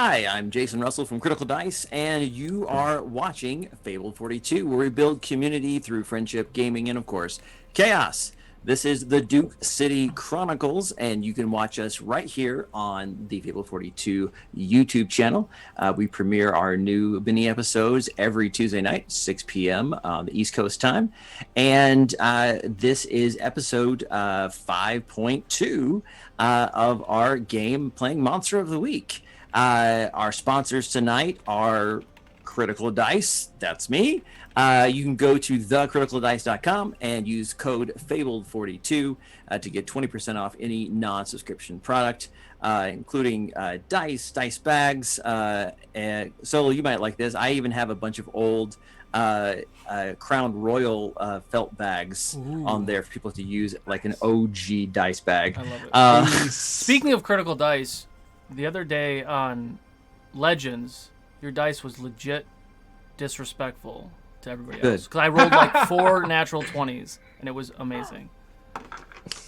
Hi, I'm Jason Russell from Critical Dice, and you are watching Fable 42, where we build community through friendship, gaming, and of course, chaos. This is the Duke City Chronicles, and you can watch us right here on the Fable 42 YouTube channel. We premiere our new mini episodes every Tuesday night, 6 p.m. on the East Coast time. And this is episode 5.2 of our game playing Monster of the Week. Our sponsors tonight are Critical Dice. That's me. You can go to thecriticaldice.com and use code FABLED42 to get 20% off any non-subscription product, including dice bags. And so you might like this. I even have a bunch of old Crown Royal felt bags on there for people to use, like an OG dice bag. I love it. Speaking of Critical Dice, the other day on Legends, your dice was legit disrespectful to everybody else. Because I rolled like 4 natural 20s, and it was amazing.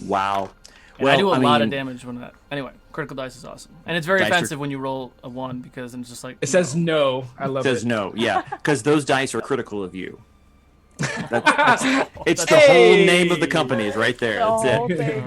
Wow. And I do a lot of damage when that. Anyway, Critical Dice is awesome. And it's very offensive when you roll a 1, because it's just like... It says no. I love it. It says no, yeah. Because those dice are critical of you. It's the whole name of the company is right there. That's it.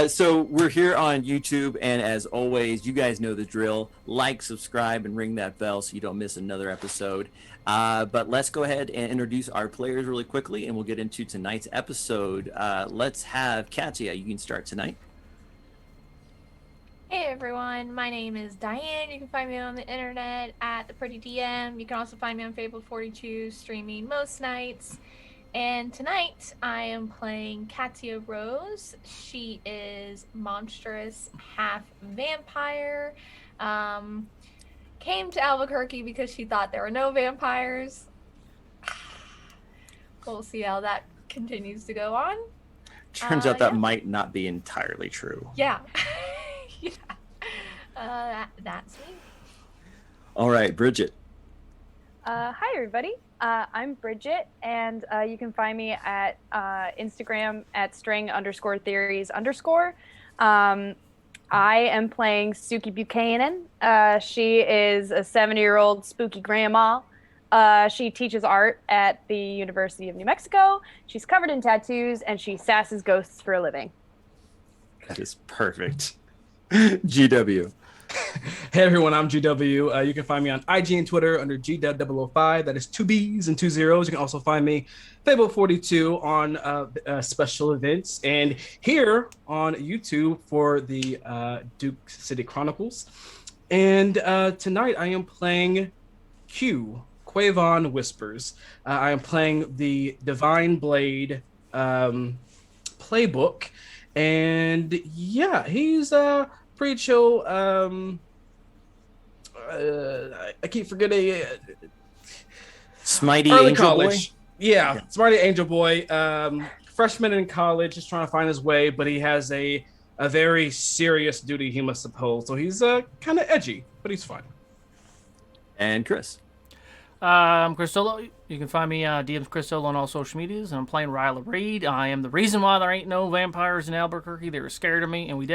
So we're here on YouTube, and as always, you guys know the drill. Like, subscribe, and ring that bell so you don't miss another episode. But let's go ahead and introduce our players really quickly, and we'll get into tonight's episode. Let's have Katya. You can start tonight. Hey everyone, my name is Diane. You can find me on the internet at The Pretty DM. You can also find me on Fable 42, streaming most nights. And tonight I am playing Katya Rose. She is monstrous, half vampire. Came to Albuquerque because she thought there were no vampires. We'll see how that continues to go on. Turns out that might not be entirely true. Yeah. Yeah. That's me. All right, Bridget. Hi, everybody. I'm Bridget, and you can find me at Instagram at string_theories_. I am playing Suki Buchanan. She is a 70-year-old spooky grandma. She teaches art at the University of New Mexico. She's covered in tattoos, and she sasses ghosts for a living. That is perfect. GW. Hey everyone, I'm GW. You can find me on IG and Twitter under GW005. That is 2 B's and 2 zeros. You can also find me Fable42 on special events, and here on YouTube for the Duke City Chronicles. And tonight I am playing Quavon Whispers. I am playing the Divine Blade playbook, and yeah, he's pretty chill. I keep forgetting. Smitey Early Angel college. Boy? Yeah, Smitey Angel Boy. Freshman in college, just trying to find his way, but he has a very serious duty he must uphold. So he's kind of edgy, but he's fun. And Chris. I'm Chris Solo. You can find me DM's Chris Solo on all social medias, and I'm playing Ryla Reed. I am the reason why there ain't no vampires in Albuquerque. They were scared of me, and we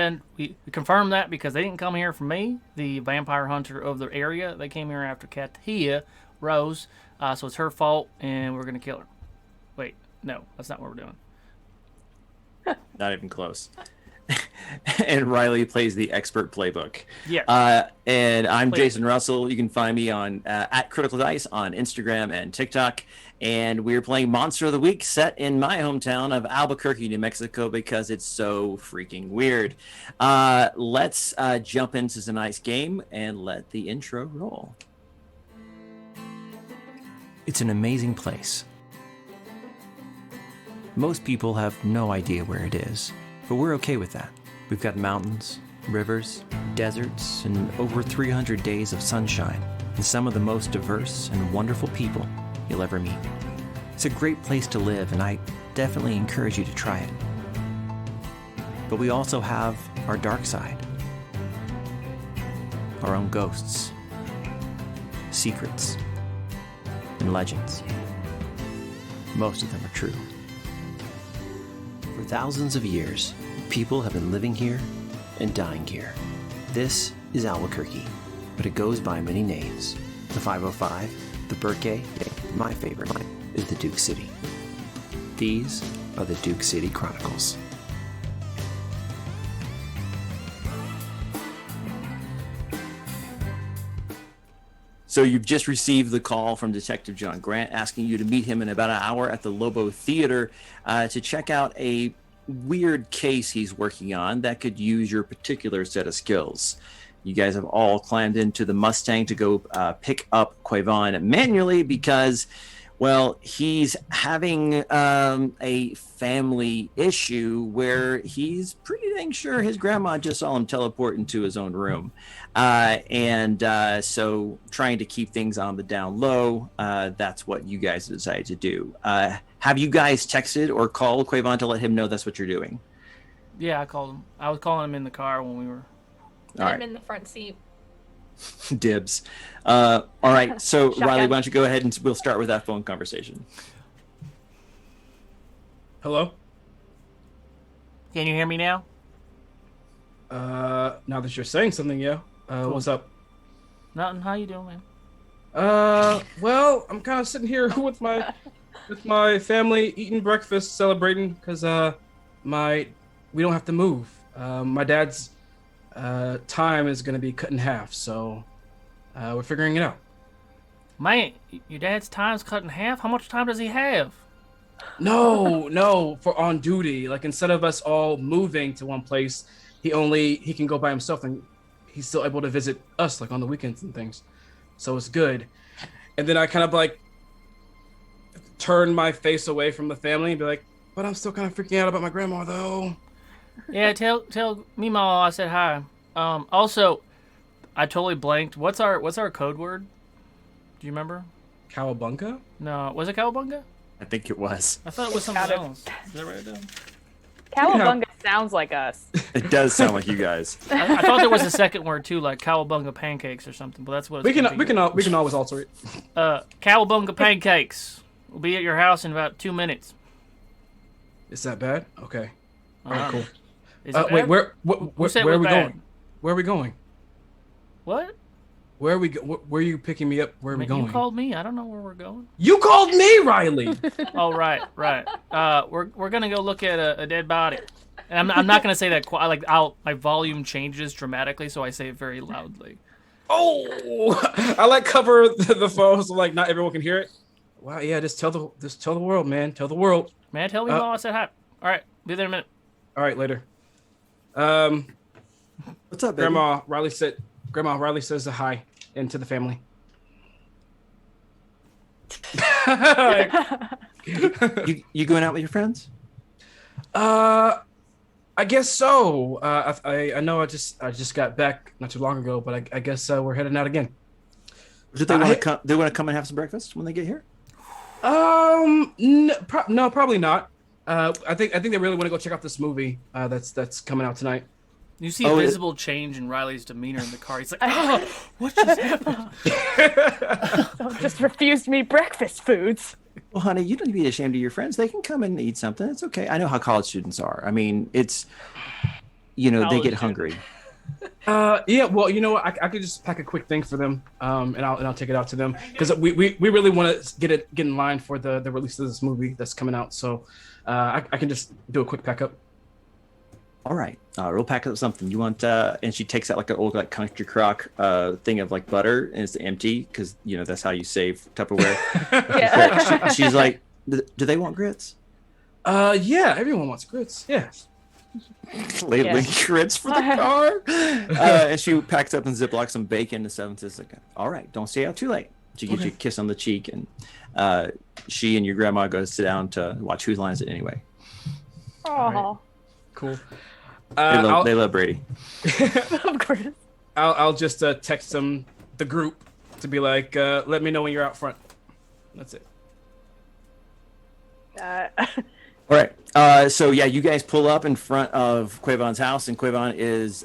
confirmed that because they didn't come here from me, the vampire hunter of the area. They came here after Katya Rose, so it's her fault, and we're gonna kill her. Wait, no, that's not what we're doing. Not even close. And Riley plays the expert playbook. Yeah. And I'm Jason Russell. You can find me on at Critical Dice on Instagram and TikTok. And we're playing Monster of the Week, set in my hometown of Albuquerque, New Mexico, because it's so freaking weird. Let's jump into tonight's game and let the intro roll. It's an amazing place. Most people have no idea where it is, but we're okay with that. We've got mountains, rivers, deserts, and over 300 days of sunshine, and some of the most diverse and wonderful people you'll ever meet. It's a great place to live, and I definitely encourage you to try it. But we also have our dark side, our own ghosts, secrets, and legends. Most of them are true. For thousands of years, people have been living here and dying here. This is Albuquerque, but it goes by many names. The 505, the Burke, my favorite is the Duke City. These are the Duke City Chronicles. So you've just received the call from Detective John Grant asking you to meet him in about an hour at the Lobo Theater to check out a weird case he's working on that could use your particular set of skills. You guys have all climbed into the Mustang to go pick up Quavon manually because, well, he's having a family issue where he's pretty dang sure his grandma just saw him teleport into his own room. So trying to keep things on the down low, that's what you guys decided to do. Have you guys texted or called Quavon to let him know that's what you're doing? Yeah, I called him. I was calling him in the car when we were... I'm in the front seat. Dibs. All right, so Shotgun. Riley, why don't you go ahead and we'll start with that phone conversation. Hello? Can you hear me now? Now that you're saying something, yeah. What's up? Nothing. How you doing, man? Well, I'm kind of sitting here with my family eating breakfast, celebrating because we don't have to move. My dad's time is going to be cut in half, so we're figuring it out. Man, your dad's time's cut in half? How much time does he have? No, for on duty. Like, instead of us all moving to one place, he can go by himself, and he's still able to visit us, like, on the weekends and things. So it's good. And then I kind of, like, turn my face away from the family and be like, but I'm still kind of freaking out about my grandma, though. Yeah, tell Meemaw I said hi. Also, I totally blanked. What's our code word? Do you remember? Cowabunga? No, was it Cowabunga? I think it was. I thought it was something else. Is that right? Cowabunga sounds like us. It does sound like you guys. I thought there was a second word too, like Cowabunga pancakes or something. But that's what We can always alter it. Cowabunga pancakes will be at your house in about 2 minutes. Is that bad? Okay. All right, cool. Is it Wait, bad? where said are it we was bad? going? Where are we going? What? Where are we? Where are you picking me up? Where are we going? You called me. I don't know where we're going. You called me, Riley. Oh, right. We're gonna go look at a dead body, and I'm not gonna say that. My volume changes dramatically, so I say it very loudly. Oh, I like cover the phone so like not everyone can hear it. Wow, yeah, just tell the world, man. Tell the world. Man, tell me Mom I said hi. All right, be there in a minute. All right, later. What's up, baby? Grandma Riley says hi and to the family. You going out with your friends? I guess so. I know I just got back not too long ago, but I guess we're heading out again. Do they want to come? They want to come and have some breakfast when they get here? No, probably not. I think they really want to go check out this movie that's coming out tonight. You see a visible change in Riley's demeanor in the car. He's like, "Oh, what just happened?" Just refused me breakfast foods. Well, honey, you don't need to be ashamed of your friends. They can come and eat something. It's okay. I know how college students are. I mean, it's, they get hungry. Yeah. Well, you know what? I could just pack a quick thing for them, and I'll take it out to them because we really want to get in line for the release of this movie that's coming out. So, I can just do a quick pack up. All right, we'll pack up something. You want? And she takes out like an old country crock thing of like butter, and it's empty because that's how you save Tupperware. Yeah. She's like, do they want grits? Yeah, everyone wants grits. Yeah. Lately, grits for the car. And she packs up and Ziploc some bacon and stuff and says, like, "All right, don't stay out too late." She gives you a kiss on the cheek, and she and your grandma go sit down to watch Whose Line Is It Anyway. Oh, right. Cool. They love Brady. Of course. I'll just text them the group to be like, let me know when you're out front. That's it. All right. So yeah, you guys pull up in front of Quavon's house, and Quavon is.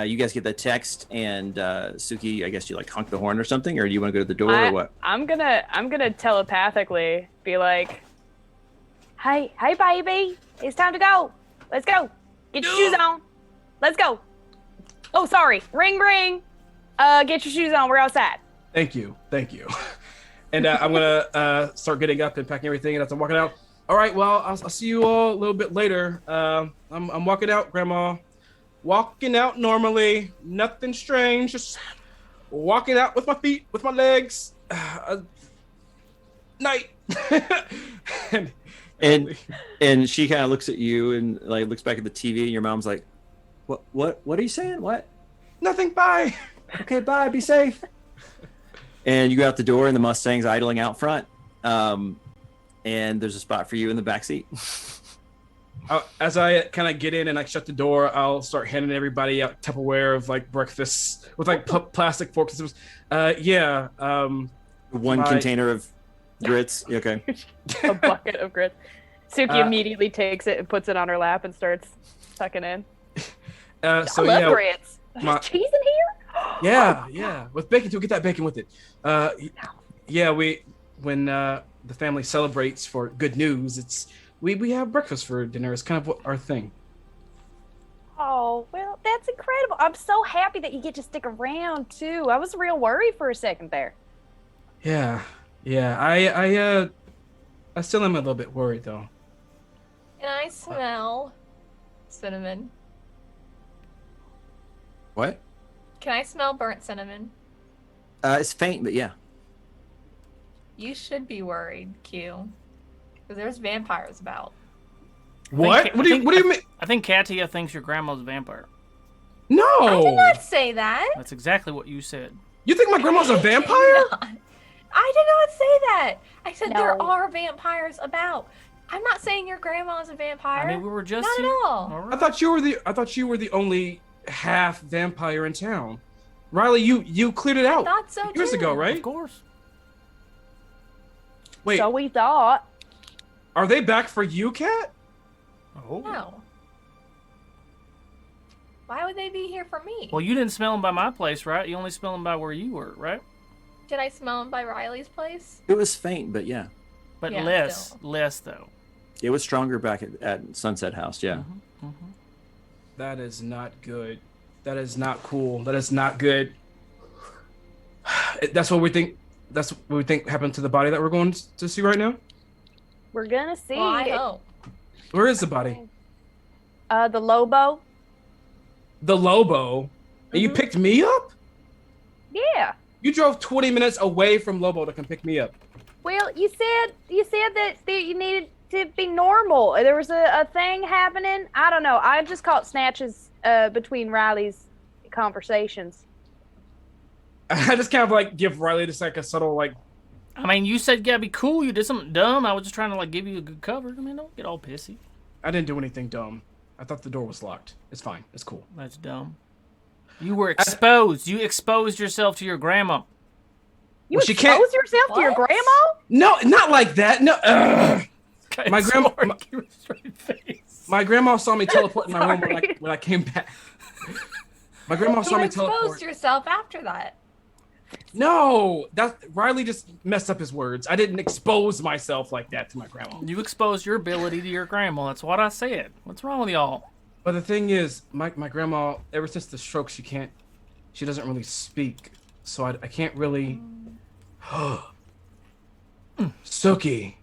You guys get the text, and Suki, I guess you like honk the horn or something, or do you want to go to the door or what? I'm gonna telepathically be like, hey baby, it's time to go. Let's go. Get your shoes on. Let's go. Oh, sorry. Ring, ring. Get your shoes on. We're outside. Thank you. And I'm gonna start getting up and packing everything, and as I'm walking out, all right, well, I'll see you all a little bit later. I'm walking out, Grandma. Walking out normally, nothing strange, just walking out with my feet, with my legs. Night. and she kind of looks at you and like looks back at the TV, and your mom's like, what are you saying? What? Nothing. Bye. Okay, bye. Be safe. And you go out the door, and the Mustang's idling out front. And there's a spot for you in the back seat. As I kind of get in and I shut the door, I'll start handing everybody out Tupperware of like breakfast with like plastic forks. One container of grits. Okay. A bucket of grits. Suki immediately takes it and puts it on her lap and starts tucking in. I love grits. There's cheese in here? Yeah. With bacon too. Get that bacon with it. When the family celebrates for good news, we have breakfast for dinner. It's kind of our thing. Oh, well, that's incredible. I'm so happy that you get to stick around too. I was real worried for a second there. Yeah. I still am a little bit worried though. Can I smell cinnamon? What? Can I smell burnt cinnamon? It's faint, but yeah. You should be worried, Q. Because there's vampires about. What? What do you mean? I think Katia thinks your grandma's a vampire. No. I did not say that. That's exactly what you said. You think my grandma's a vampire? I did not say that. I said No. there are vampires about. I'm not saying your grandma's a vampire. I mean, we were just not here. at all. Right. I thought you were the only half vampire in town. Riley, you cleared it out I thought so years too. ago, right? Of course. Wait, So we thought. are they back for you, Kat? Oh. No. Why would they be here for me? Well, you didn't smell them by my place, right? You only smell them by where you were, right? Did I smell them by Riley's place? It was faint, but yeah. But Yeah, less though. It was stronger back at Sunset House, yeah. Mm-hmm. Mm-hmm. That is not good. That is not cool. That is not good. That's what we think. That's what we think happened to the body that we're going to see right now. We're gonna see. Well, I hope. Where is the body? The Lobo. The Lobo. And you picked me up? Yeah. You drove 20 minutes away from Lobo to come pick me up. Well, you said that you needed to be normal. There was a thing happening. I don't know. I just caught snatches between Riley's conversations. I just kind of like give Riley just like a subtle like. I mean, you said you gotta be cool. You did something dumb. I was just trying to like give you a good cover. I mean, don't get all pissy. I didn't do anything dumb. I thought the door was locked. It's fine. It's cool. That's dumb. You were exposed. You exposed yourself to your grandma. You Well, she can't- expose yourself to your What? grandma? No, not like that. No. My grandma- Give a straight face. My grandma saw me teleport in my room Sorry. when I came back. My grandma saw You me exposed teleport. yourself after that. No, that Riley just messed up his words. I didn't expose myself like that to my grandma. You exposed your ability to your grandma. That's what I said. What's wrong with y'all? But the thing is, my grandma, ever since the stroke, she doesn't really speak. So I can't really. Suki.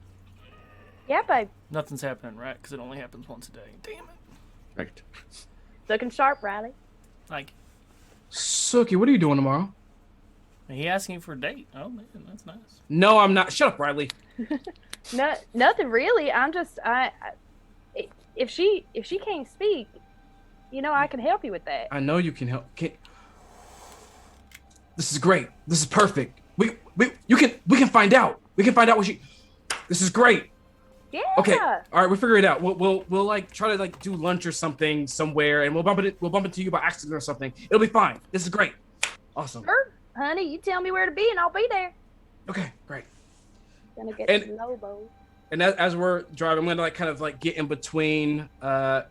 Yeah, babe. Nothing's happening, right? Because it only happens once a day. Damn it. Right. Looking sharp, Riley. Like, Suki, what are you doing tomorrow? he asking you for a date. Oh man, that's nice. No, I'm not. Shut up, Riley. No, nothing really. I'm just if she can't speak, I can help you with that. I know you can help. This is great. This is perfect. We can find out. We can find out what she. This is great. Yeah. Okay. All right, we'll figure it out. We'll like try to like do lunch or something somewhere, and we'll bump into you by accident or something. It'll be fine. This is great. Awesome. Sure, honey. You tell me where to be, and I'll be there. Okay, great. Gonna get And- the Lobo. And as we're driving, I'm gonna like kind of like get in between Kat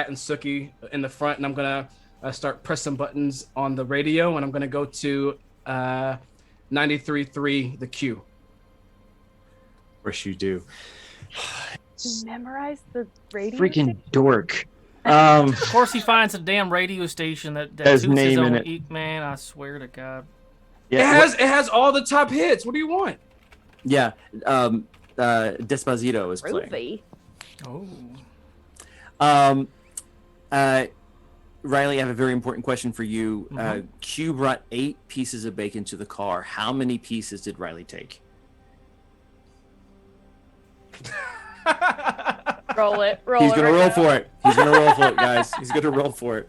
and Suki in the front, and I'm gonna start pressing buttons on the radio, and I'm gonna go to 93.3 the Q. Of course you do. You memorize the radio. Freaking dork. Of course, he finds a damn radio station that Has toots his name in own it. man, I swear to God. Yeah, It has all the top hits. What do you want? yeah. Despacito is playing. Groovy. Oh. Riley, I have a very important question for you. Q brought 8 pieces of bacon to the car. How many pieces did Riley take? Roll it. He's gonna roll for it. He's gonna roll for it, guys. He's gonna roll for it.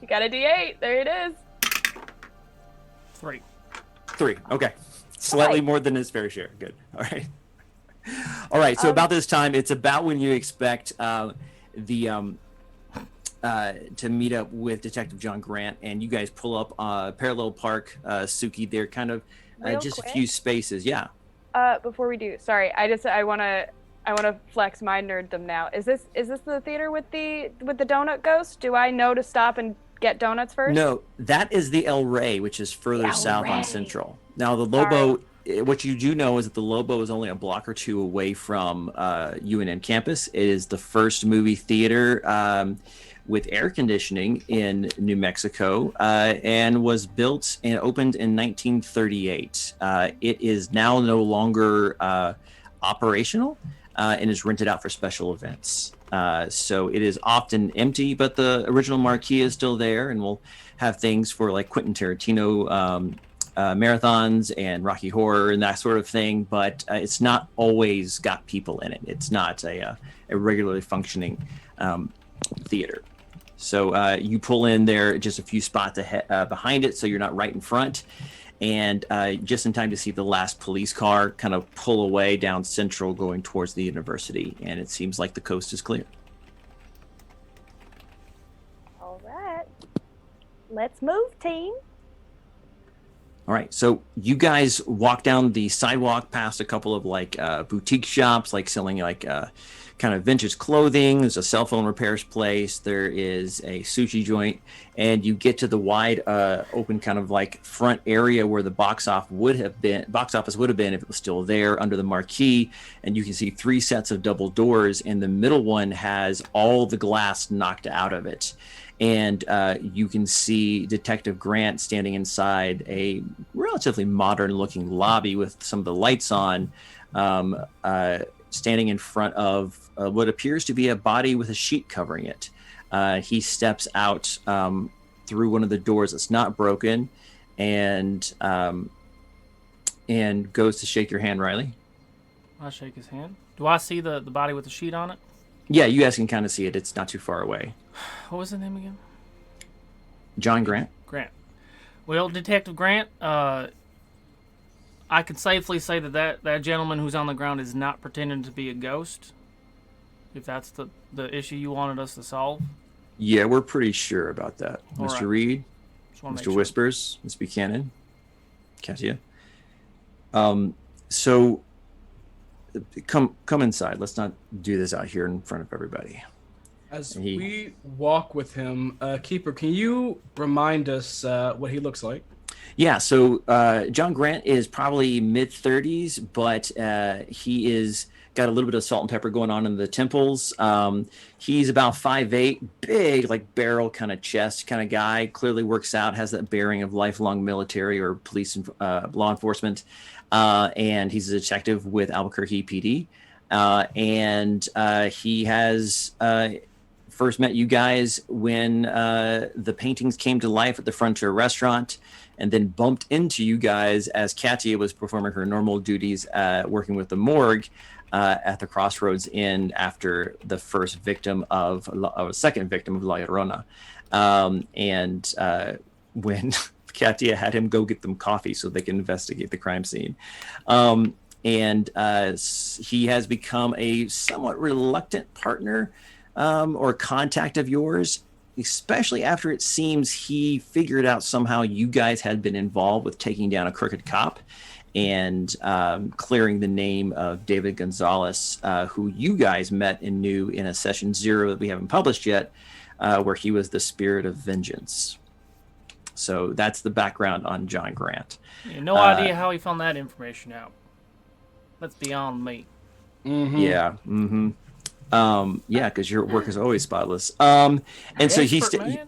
You got a D8. There it is. 3. 3. Okay. Slightly Right. more than his fair share. Good. All right. All right. So about this time, it's about when you expect to meet up with Detective John Grant, and you guys pull up Parallel Park, Suki. They're kind of Real just a quick. few spaces. Yeah. Before we do, sorry, I wanna flex my nerddom now. Is this the theater with the donut ghost? Do I know to stop and get donuts first? No, that is the El Rey, which is further El south on Rey. Central. Now, the Lobo, what you do know is that the Lobo is only a block or two away from UNN campus. It is the first movie theater with air conditioning in New Mexico and was built and opened in 1938. It is now no longer operational and is rented out for special events. So it is often empty, but the original marquee is still there, and we'll have things for like Quentin Tarantino marathons and Rocky Horror and that sort of thing. But it's not always got people in it. It's not a regularly functioning theater. So you pull in there just a few spots behind it, so you're not right in front. And just in time to see the last police car kind of pull away down Central going towards the university. And it seems like the coast is clear. All right. Let's move, team. All right. So you guys walk down the sidewalk past a couple of like boutique shops, like selling like kind of vintage clothing. There's a cell phone repairs place. There is a sushi joint, and you get to the wide open kind of like front area where the box office would have been if it was still there under the marquee. And you can see 3 sets of double doors, and the middle one has all the glass knocked out of it. And you can see Detective Grant standing inside a relatively modern looking lobby with some of the lights on, standing in front of what appears to be a body with a sheet covering it. He steps out through one of the doors that's not broken, and goes to shake your hand, Riley. I shake his hand. Do I see the body with the sheet on it? Yeah, you guys can kind of see it. It's not too far away. What was his name again? John Grant. Grant. Well, Detective Grant, I can safely say that gentleman who's on the ground is not pretending to be a ghost. If that's the issue you wanted us to solve. Yeah, we're pretty sure about that. All Mr. right. Reed, Just wanna Mr. make sure. Whispers, Ms. Buchanan, Katia. So come inside. Let's not do this out here in front of everybody. As And he- we walk with him, Keeper, can you remind us what he looks like? Yeah, so John Grant is probably mid-30s, but he is got a little bit of salt and pepper going on in the temples. He's about 5'8", big, like barrel kind of chest kind of guy. Clearly works out, has that bearing of lifelong military or police and law enforcement. And he's a detective with Albuquerque PD. And he has first met you guys when the paintings came to life at the Frontier Restaurant, and then bumped into you guys as Katia was performing her normal duties working with the morgue at the Crossroads Inn after the second victim of La Llorona. And when Katia had him go get them coffee so they can investigate the crime scene. And he has become a somewhat reluctant partner or contact of yours, especially after it seems he figured out somehow you guys had been involved with taking down a crooked cop and clearing the name of David Gonzalez, who you guys met and knew in a session 0 that we haven't published yet, where he was the spirit of vengeance. So that's the background on John Grant. No idea how he found that information out. That's beyond me. Mm-hmm. Yeah. Mm-hmm. Yeah, because your work is always spotless. And so Expert, man.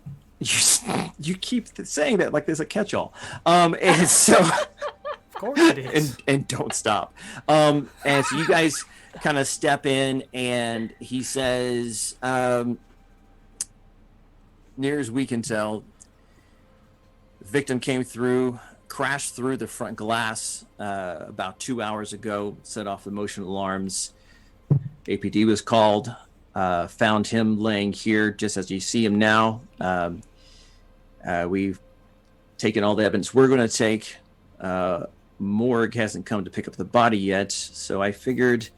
you keep saying that like there's a catch-all. And so Of course it is. and don't stop. And so you guys kind of step in, and he says, near as we can tell, the victim came through, crashed through the front glass about 2 hours ago, set off the motion alarms. APD was called, found him laying here just as you see him now. We've taken all the evidence we're going to take. Morgue hasn't come to pick up the body yet, so I figured,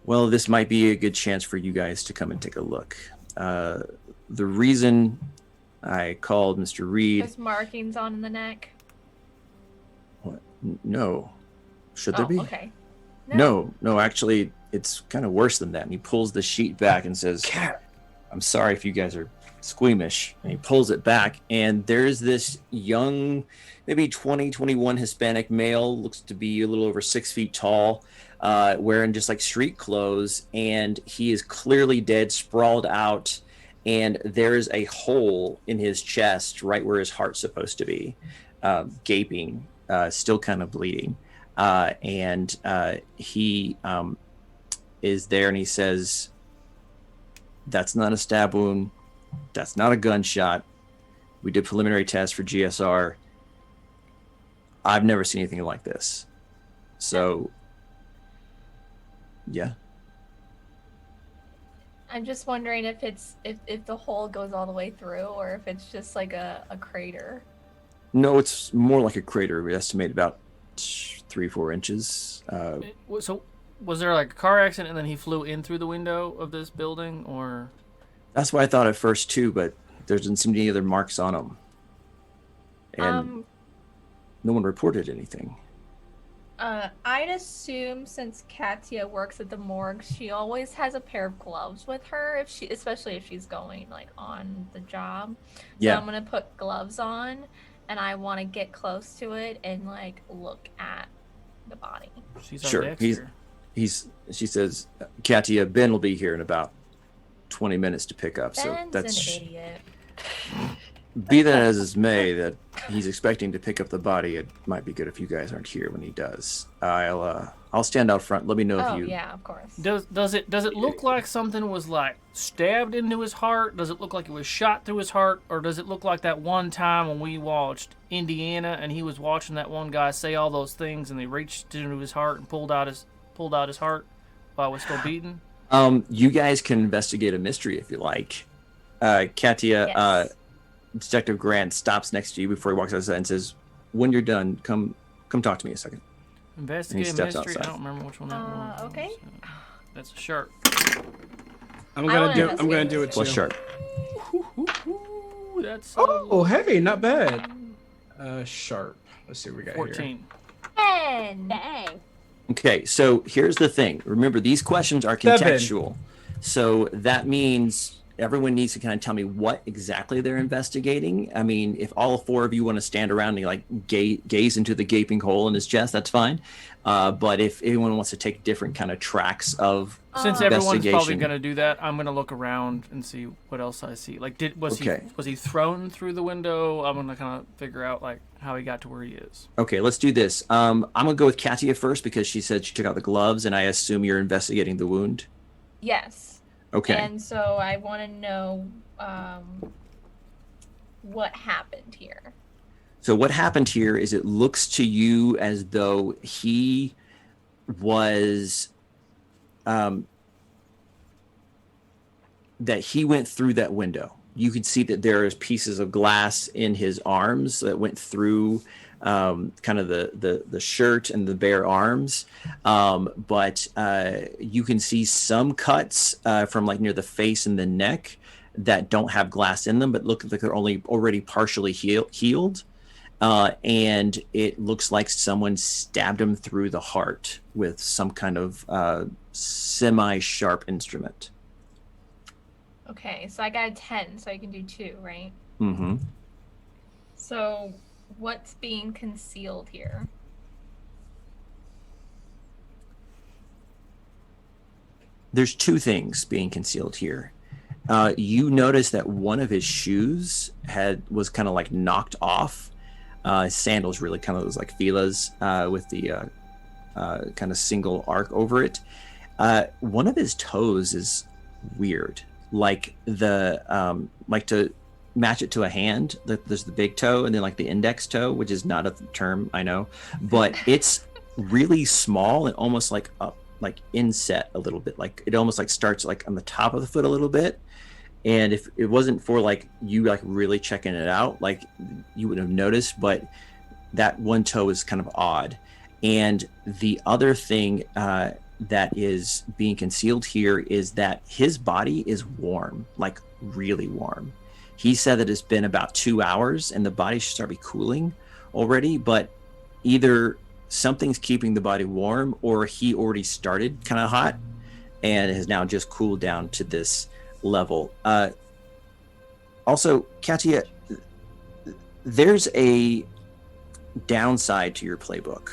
well, this might be a good chance for you guys to come and take a look. The reason I called Mr. Reed... There's markings on the neck. What? No. Should there be? Okay. No, actually, it's kind of worse than that. And he pulls the sheet back and says, "Cat, I'm sorry if you guys are squeamish." And he pulls it back, and there's this young, maybe 20, 21 Hispanic male, looks to be a little over 6 feet tall, wearing just like street clothes, and he is clearly dead, sprawled out, and there's a hole in his chest right where his heart's supposed to be, gaping, still kind of bleeding. And he is there, and he says, "That's not a stab wound. That's not a gunshot. We did preliminary tests for GSR. I've never seen anything like this." So, yeah. I'm just wondering if it's if the hole goes all the way through, or if it's just like a crater. No, it's more like a crater. We estimate about 3-4 inches. So, was there like a car accident and then he flew in through the window of this building, or? That's what I thought at first too, but there didn't seem to be any other marks on him, and no one reported anything. I'd assume since Katya works at the morgue, she always has a pair of gloves with her, especially if she's going like on the job. Yeah. So I'm gonna put gloves on, and I want to get close to it and like look at the body. She's Sure. Dexter. She says, "Katya, Ben will be here in about 20 minutes to pick up." So Ben's that's an idiot. Be that as it may, that he's expecting to pick up the body. It might be good if you guys aren't here when he does. I'll stand out front. Let me know if you. Yeah, of course. Does it look like something was like stabbed into his heart? Does it look like it was shot through his heart, or does it look like that one time when we watched Indiana and he was watching that one guy say all those things and they reached into his heart and pulled out his heart while it was still beating? You guys can investigate a mystery if you like. Katya, Yes. Detective Grant stops next to you before he walks outside and says, "When you're done, come talk to me a second." Investigate steps mystery. outside. I don't remember which one that was. Okay. That's a sharp. I'm I gonna wanna do investigate it this too. What's sharp? Ooh, that's Oh, hey, not bad. Sharp. Let's see what we got 14. 10. Dang. Okay, so here's the thing. Remember, these questions are 7. contextual. So that means everyone needs to kind of tell me what exactly they're investigating. I mean, if all 4 of you want to stand around and like gaze into the gaping hole in his chest, that's fine. But if anyone wants to take different kind of tracks of Since everyone's probably investigation. gonna do that, I'm gonna look around and see what else I see. Like, was he thrown through the window? I'm gonna kind of figure out like how he got to where he is. Okay, let's do this. I'm gonna go with Katya first because she said she took out the gloves, and I assume you're investigating the wound. Yes. Okay. And so I want to know what happened here. So what happened here is it looks to you as though he was that he went through that window. You could see that there is pieces of glass in his arms that went through kind of the shirt and the bare arms. But you can see some cuts from like near the face and the neck that don't have glass in them, but look like they're already partially healed. And it looks like someone stabbed him through the heart with some kind of semi-sharp instrument. Okay, so I got a 10, so I can do 2, right? Mm-hmm. So what's being concealed here? there's two things being concealed here. You notice that one of his shoes was kind of like knocked off. His sandals really kind of was like Fila's with the kind of single arc over it. One of his toes is weird, like like to match it to a hand. There's the big toe and then like the index toe, which is not a term, I know, but it's really small and almost like up, like inset a little bit. Like it almost like starts like on the top of the foot a little bit. And if it wasn't for like you like really checking it out, like you would have noticed, but that one toe is kind of odd. And the other thing that is being concealed here is that his body is warm, like really warm. He said that it's been about 2 hours and the body should start be cooling already, but either something's keeping the body warm or he already started kind of hot and has now just cooled down to this level. Also, Katia, there's a downside to your playbook.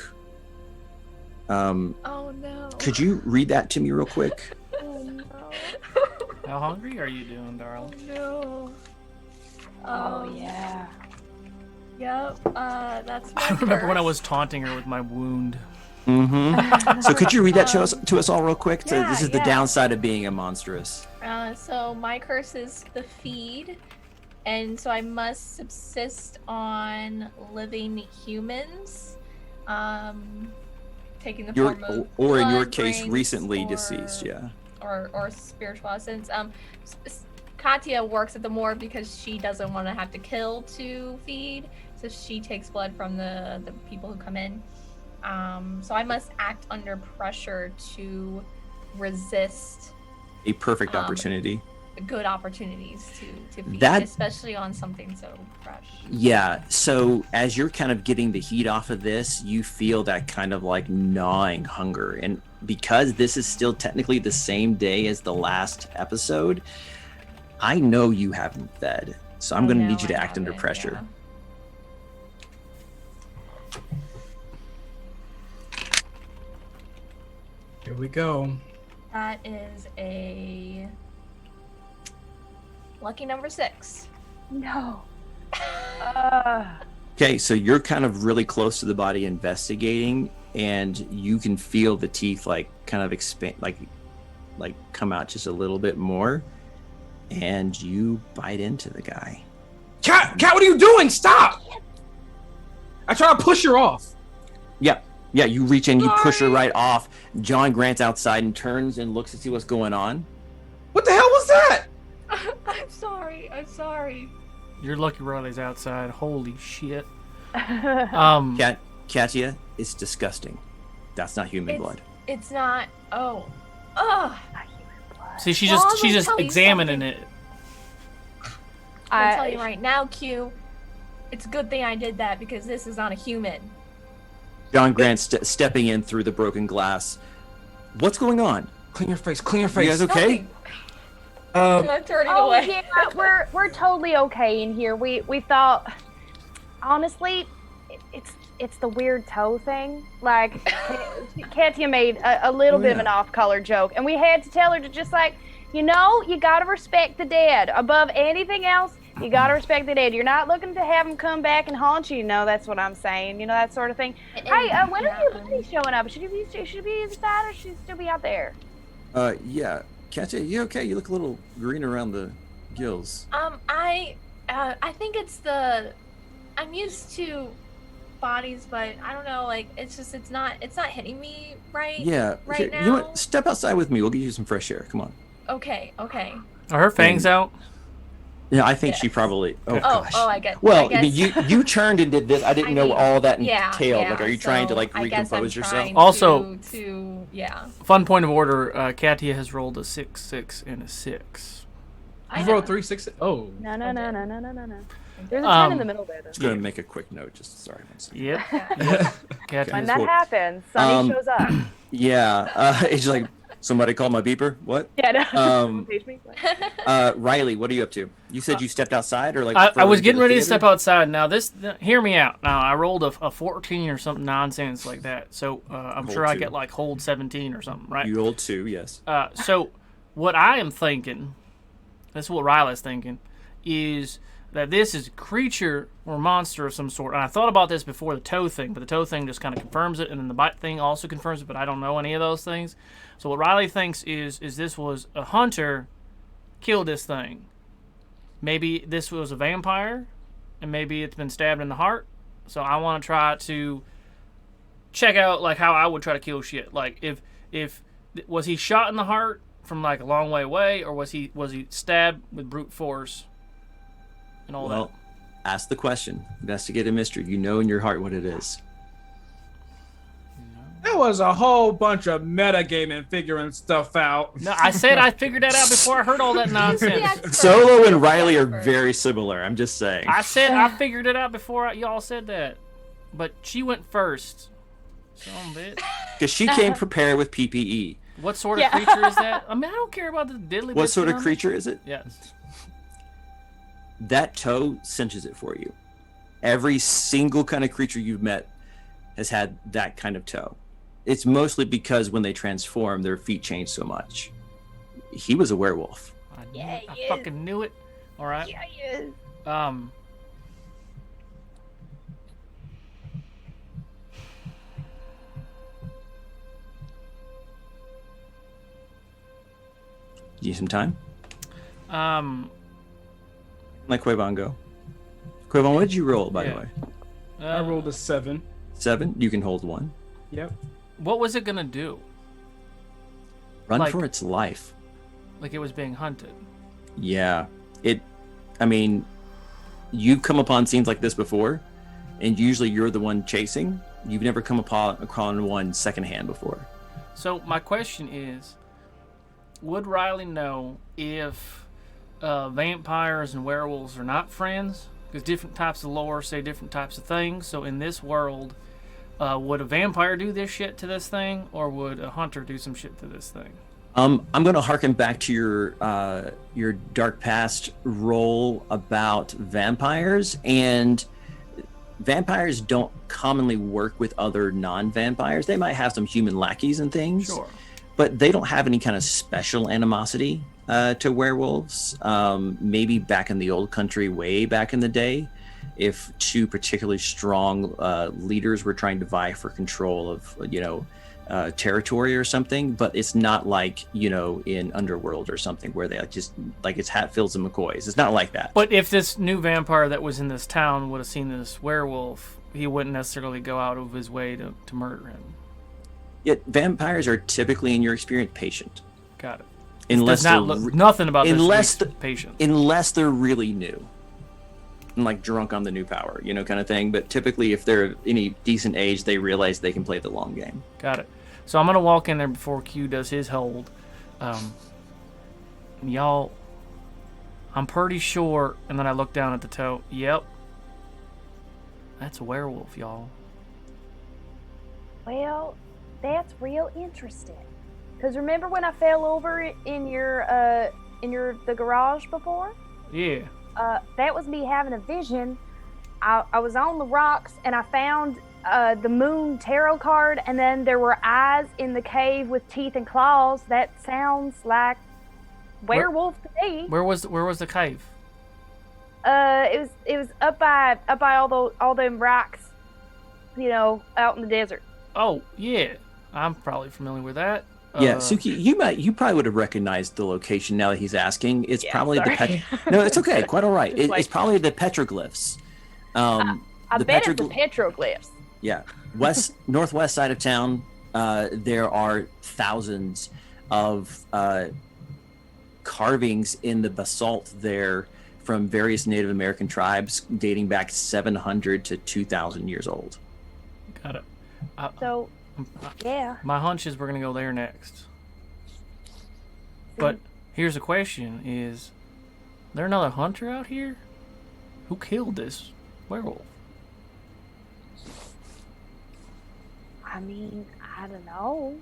Oh no. Could you read that to me real quick? Oh no. How hungry are you doing, darling? No. Oh yeah. Yep. That's my I remember when I curse. was taunting her with my wound. Mm-hmm. So could you read that to us all real quick? So Yeah, this is the yeah. downside of being a monstrous. So my curse is the feed, and so I must subsist on living humans, taking the form of Or in your blood, case, brains, recently or- deceased, yeah. or spiritual essence. Katya works at the morgue because she doesn't want to have to kill to feed, so she takes blood from the people who come in. So I must act under pressure to resist A perfect opportunity. good opportunities to feed, That- especially on something so fresh. Yeah, so as you're kind of getting the heat off of this, you feel that kind of like gnawing hunger. And because this is still technically the same day as the last episode, I know you haven't fed. So I'm going to need you to act under pressure. Here we go. That is a lucky number 6. No. Okay, so you're kind of really close to the body investigating, and you can feel the teeth like kind of expand, like come out just a little bit more, and you bite into the guy. Cat, what are you doing? Stop! I try to push her off. Yeah, you reach in, you push her right off. John Grant's outside and turns and looks to see what's going on. What the hell was that? I'm sorry. You're lucky Riley's outside. Holy shit. Katia, it's disgusting. That's not human blood. It's not. Oh. Ugh. See, she's Well, I'm just gonna tell you examining something. it. I'm gonna tell you right now, Q. It's a good thing I did that because this is not a human. John Grant stepping in through the broken glass. What's going on? Clean your face. Clean your You face. guys okay? I'm turning Oh away. yeah, we're totally okay in here. We thought, honestly, it's the weird toe thing. Like, Katia made a little bit of an off-color joke, and we had to tell her to just like, you gotta respect the dead above anything else. You gotta respect the dead. You're not looking to have them come back and haunt you. That's what I'm saying. That sort of thing. Hey, when are your buddies showing up? Should he be inside or should he still be out there? Yeah. Katia, you okay? You look a little green around the gills. I think it's I'm used to bodies, but I don't know, like it's not hitting me right. Yeah. Right Here, now. you know what? Step outside with me. We'll get you some fresh air. Come on. Okay. Are her fangs out? Yeah, I think she Yes. probably. Oh gosh. I get. Well, I I mean, guess, you turned and did this. I didn't know all that yeah, entailed. yeah, Like, are you trying to so like I guess I'm recompose yourself? trying Also- yeah. Fun point of order, Katia has rolled a 6, 6, and a 6. You rolled 3, 6. Oh. No. There's a 10 in the middle there. Just gonna make a quick note. Just sorry, one second. Yep. Katia When has that rolled- happens, Sunny Um, shows up. Yeah, it's like Somebody call my beeper. What? Yeah, no. Um, Page me. Riley, what are you up to? You said you stepped outside, or like I was further getting into the ready to theater? step outside. Now hear me out. Now I rolled a 14 or something nonsense like that. So I'm Hold sure I two. get like hold 17 or something, right? You rolled 2, yes. So what I am thinking, this is what Riley's thinking, is that this is a creature or monster of some sort. And I thought about this before the toe thing, but the toe thing just kind of confirms it, and then the bite thing also confirms it, but I don't know any of those things. So what Riley thinks is this was a hunter killed this thing. Maybe this was a vampire, and maybe it's been stabbed in the heart. So I want to try to check out like how I would try to kill shit. Like if was he shot in the heart from like a long way away, or was he stabbed with brute force and all Well, ask the question. Investigate a mystery. You know in your heart what it is. There was a whole bunch of metagaming figuring stuff out. that? No, I said I figured that out before I heard all that nonsense. Yes. Solo and Riley are very similar. I'm just saying. I said I figured it out before y'all said that, but she went first. Son of a bitch. Because she came prepared with PPE. What sort of creature is that? I mean, I don't care about the diddly. What bits sort of on it. creature is it? Yes. That toe cinches it for you. Every single kind of creature you've met has had that kind of toe. It's mostly because when they transform, their feet change so much. He was a werewolf. I, knew Yeah, it. I he is. fucking knew it. All right. Yeah, yeah. You need some time? Let Quavon go. Quavon, what did you roll, by Yeah. the way? I rolled a 7. 7? You can hold 1. Yep. What was it gonna do? Run Like- for its life. Like it was being hunted. Yeah. I mean, you've come upon scenes like this before, and usually you're the one chasing. You've never come upon one secondhand before. So my question is, would Riley know if vampires and werewolves are not friends? Because different types of lore say different types of things. So in this world, would a vampire do this shit to this thing, or would a hunter do some shit to this thing? I'm going to harken back to your dark past role about vampires, and vampires don't commonly work with other non-vampires. They might have some human lackeys and things, Sure. but they don't have any kind of special animosity to werewolves. Maybe back in the old country, way back in the day, if two particularly strong leaders were trying to vie for control of, territory or something, but it's not like, in Underworld or something where they just like it's Hatfields and McCoys. It's not like that. But if this new vampire that was in this town would have seen this werewolf, he wouldn't necessarily go out of his way to murder him. Yet vampires are typically, in your experience, patient. Got it. Unless Does not they're look nothing about unless this the- patient. unless they're really new and like drunk on the new power, kind of thing. But typically, if they're any decent age, they realize they can play the long game. Got it. So I'm gonna walk in there before Q does his hold. Y'all, I'm pretty sure. And then I look down at the toe. Yep, that's a werewolf, y'all. Well, that's real interesting. Cause remember when I fell over in the garage before? Yeah. That was me having a vision. I was on the rocks and I found the moon tarot card, and then there were eyes in the cave with teeth and claws. That sounds like werewolf to me. Where was the cave? It was up by all them rocks, out in the desert. Oh yeah, I'm probably familiar with that. Yeah, Suki, you probably would have recognized the location now that he's asking. It's probably sorry. No, it's okay, quite all right. Just It's probably the petroglyphs. I The bet it's the petroglyphs. Yeah, northwest side of town. There are thousands of carvings in the basalt there from various Native American tribes dating back 700 to 2,000 years old. Got it. So, yeah. My hunch is we're gonna go there next. But here's the question: is there another hunter out here? Who killed this werewolf? I mean, I don't know.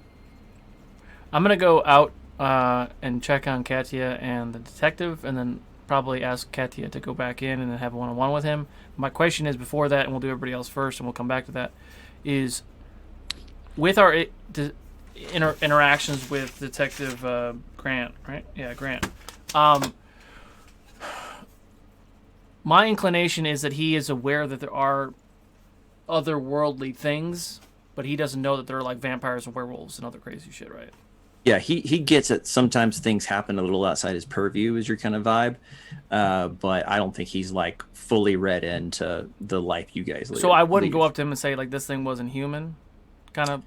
I'm gonna go out and check on Katya and the detective, and then probably ask Katya to go back in and then have a one-on-one with him. My question is before that, and we'll do everybody else first, and we'll come back to that. Is with our interactions with Detective Grant, right? Yeah, Grant. My inclination is that he is aware that there are otherworldly things, but he doesn't know that there are like vampires and werewolves and other crazy shit, right? Yeah, he gets it. Sometimes things happen a little outside his purview, is your kind of vibe. But I don't think he's like fully read into the life you guys live. So I wouldn't go up to him and say like this thing wasn't human, kind of.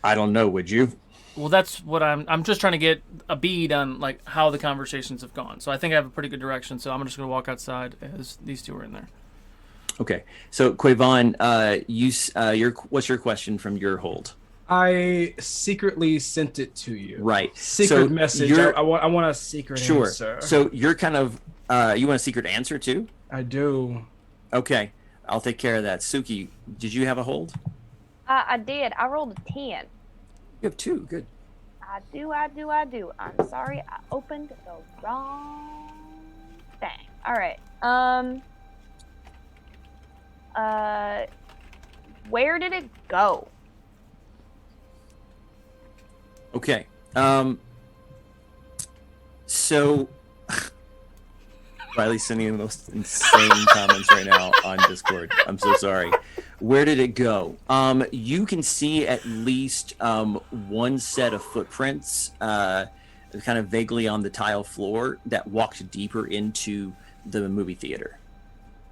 I don't know. Would you? Well, that's what I'm just trying to get a bead on like how the conversations have gone. So I think I have a pretty good direction. So I'm just gonna walk outside as these two are in there. Okay. So Quavon, what's your question from your hold? I secretly sent it to you. Right. Secret message. I want a secret answer. So you're kind of you want a secret answer too? I do. Okay. I'll take care of that. Suki, did you have a hold? I did. I rolled a 10. You have 2. Good. I do. I'm sorry. I opened the wrong thing. All right. Where did it go? Okay. So Riley's sending the most insane comments right now on Discord. I'm so sorry. Where did it go? You can see at least one set of footprints, kind of vaguely on the tile floor that walked deeper into the movie theater.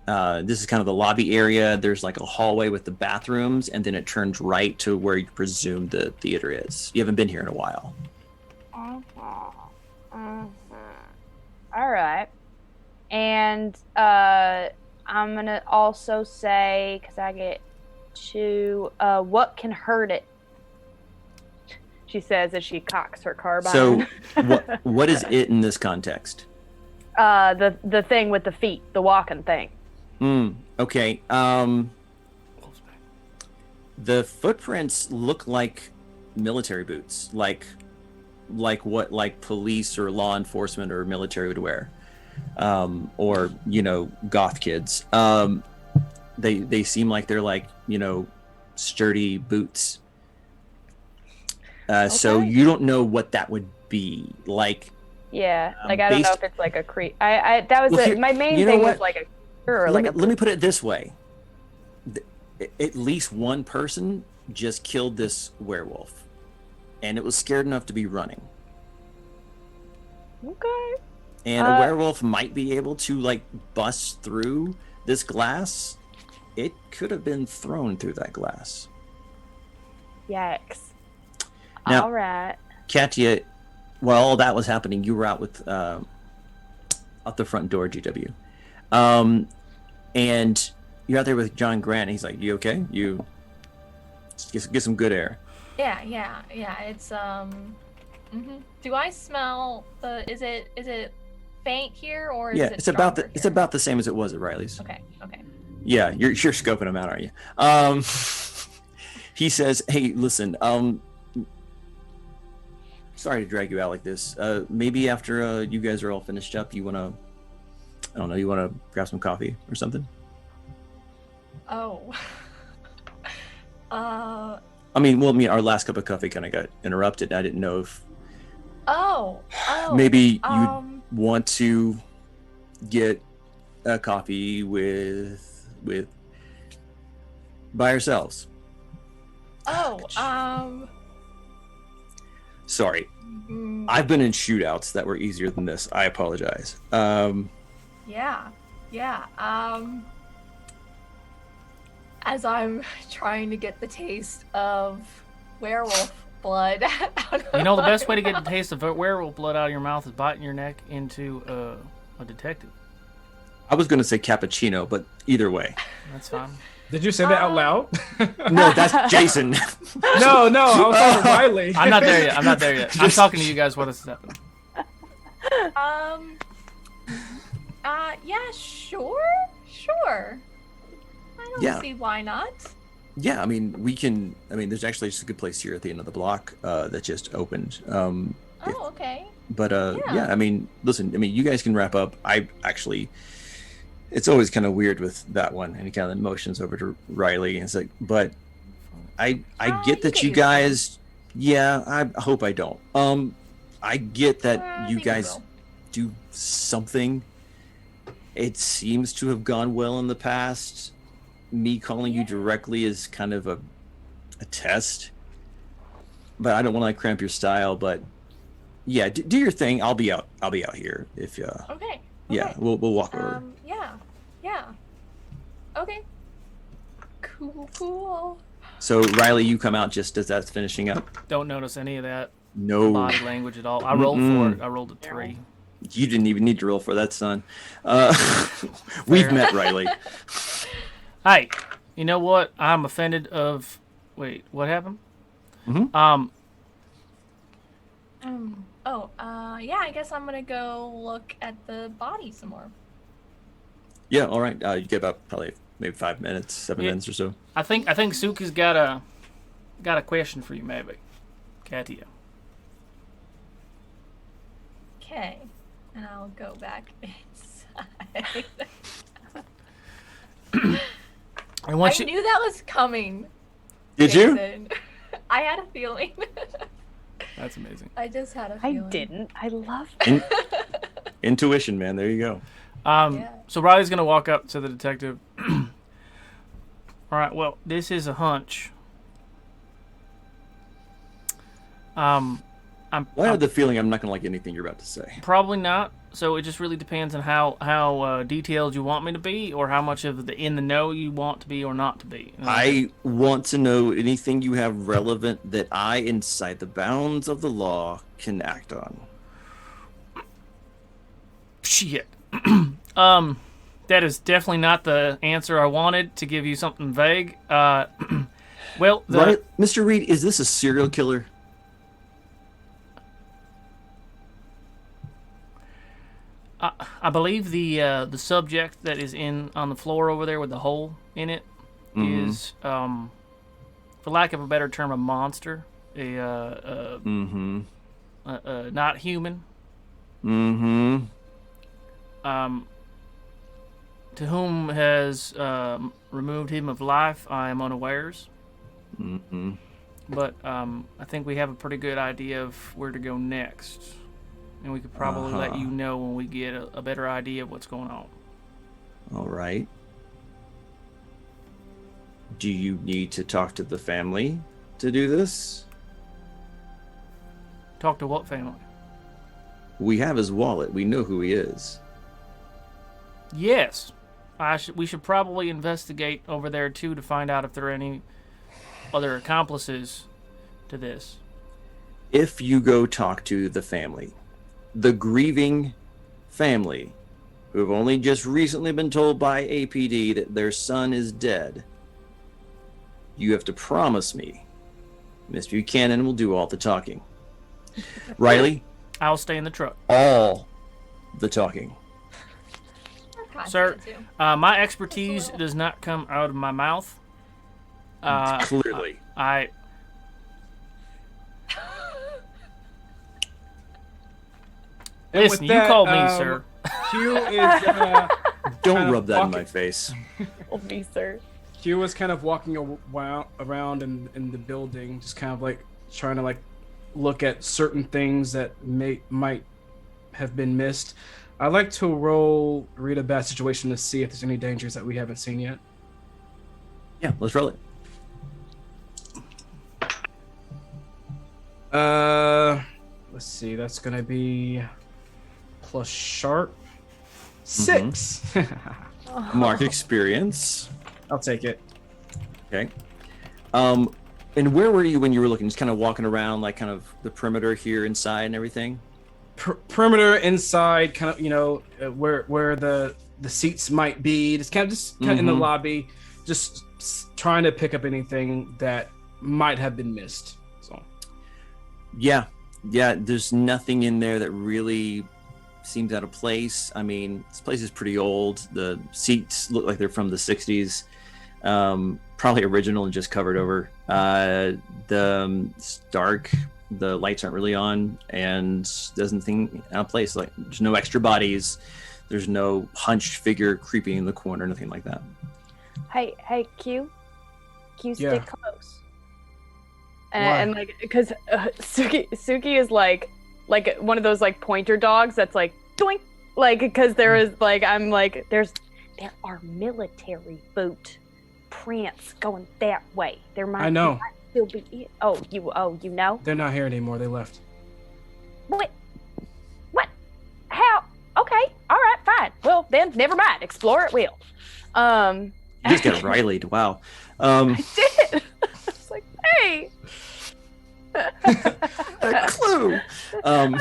This is kind of the lobby area. There's like a hallway with the bathrooms, and then it turns right to where you presume the theater is. You haven't been here in a while. All right. And I'm going to also say, because I get 2, what can hurt it? She says as she cocks her carbine. So what is it in this context? The thing with the feet, the walking thing. Okay. The footprints look like military boots, like what police or law enforcement or military would wear, or goth kids. They seem like they're like sturdy boots. Okay. So you don't know what that would be like. Yeah, like I don't know if it's like a creep. That was my main thing was like a. Let me put it this way. At least one person just killed this werewolf, and it was scared enough to be running. Okay. And a werewolf might be able to like bust through this glass. It could have been thrown through that glass. Yikes. Now, all right. Katya, while all that was happening, you were out with out the front door, GW. And you're out there with John Grant. And he's like, "You okay? You get some good air." Yeah. It's Do I smell the? Is it faint here or is it? It's about the same as it was at Riley's. Okay. Yeah, you're scoping him out, aren't you? He says, "Hey, listen. Sorry to drag you out like this. Maybe after you guys are all finished up, you wanna grab some coffee or something?" Oh. Our last cup of coffee kind of got interrupted. I didn't know if. Oh. Maybe you want to get a coffee with by ourselves. Sorry. I've been in shootouts that were easier than this. I apologize. Yeah. As I'm trying to get the taste of werewolf blood out of the best way to get the taste of werewolf blood out of your mouth is biting your neck into a detective. I was going to say cappuccino, but either way. That's fine. Did you say that out loud? No, that's Jason. No, I was talking to Riley. I'm not there yet. I'm talking to you guys. What is happening? Yeah, sure. I don't see why not. Yeah, I mean, we can. I mean, there's actually just a good place here at the end of the block that just opened. Okay. But Yeah. I mean, listen, I mean, you guys can wrap up. I actually, it's always kind of weird with that one, and he kind of motions over to Riley, and it's like, but I get you that get you used to it. guys, yeah, I hope I don't. I get that I you think you guys will. do something. It seems to have gone well in the past. Me calling you directly is kind of a test, but I don't want to like cramp your style. But yeah, do your thing. I'll be out. I'll be out here if Okay. yeah, Okay. we'll walk over. Yeah. Yeah. Okay. Cool. So Riley, you come out just as that's finishing up. Don't notice any of that No, body language at all. I rolled for it. I rolled a 3. you didn't even need to roll for that, son. We've Fair. met Riley. Hey, you know what? I'm offended of. Wait, what happened? Mhm. Yeah, I guess I'm gonna go look at the body some more. Yeah, all right. You get about probably maybe 5 minutes, 7 Yeah. minutes or so. I think Suki's got a question for you, maybe, Katia. Okay. And I'll go back inside. I want I you. knew that was coming. Did you? Jason. I had a feeling. That's amazing. I just had a I feeling. didn't. I love Intuition, man. There you go. Yeah. So Riley's gonna walk up to the detective. All right. Well, this is a hunch. Well, I have the feeling I'm not going to like anything you're about to say. Probably not. So it just really depends on how detailed you want me to be, or how much of the in the know you want to be or not to be. I want to know anything you have relevant that I, inside the bounds of the law, can act on. Shit. That is definitely not the answer I wanted, to give you something vague. Well, Right, Mr. Reed, is this a serial killer? I believe the subject that is on the floor over there with the hole in it is, for lack of a better term, a monster, not human. To whom has removed him of life, I am unawares. But I think we have a pretty good idea of where to go next. And we could probably let you know when we get a better idea of what's going on. All right. Do you need to talk to the family to do this? Talk to what family? We have his wallet. We know who he is. Yes. We should probably investigate over there, too, to find out if there are any other accomplices to this. If you go talk to the family, the grieving family, who have only just recently been told by APD that their son is dead, you have to promise me Mr. Buchanan will do all the talking. Riley, I'll stay in the truck. all the talking. God, Sir, too. my expertise does not come out of my mouth. Clearly. And Listen, with you that, called me, sir. Q is Don't kind of rub that in walking- my face. Told me, sir. Q was kind of walking around in the building, just kind of like trying to like look at certain things that might have been missed. I'd like to read a bad situation to see if there's any dangers that we haven't seen yet. Yeah, let's roll it. Let's see. That's gonna be plus sharp 6. Mark experience. I'll take it. Okay. And where were you when you were looking? Just kind of walking around, like kind of the perimeter here inside and everything? Perimeter inside, kind of where the seats might be. Just kind of in the lobby, just trying to pick up anything that might have been missed. So. Yeah. There's nothing in there that really seems out of place. I mean, this place is pretty old. The seats look like they're from the 60s. probably original and just covered over. It's dark. The lights aren't really on, and doesn't think out of place. Like there's no extra bodies. There's no hunched figure creeping in the corner. Nothing like that. Hey, Q, Yeah. stick close. Why? And like, because Suki is like one of those like pointer dogs that's like doink, like because there is like I'm like there are military boot prints going that way. There might I know. might still be. Oh, you know. They're not here anymore. They left. What? How? Okay, all right, fine. Well then, never mind. Explore at will. You just got Riley'd. Wow. I did. I was like, hey. A clue. Found a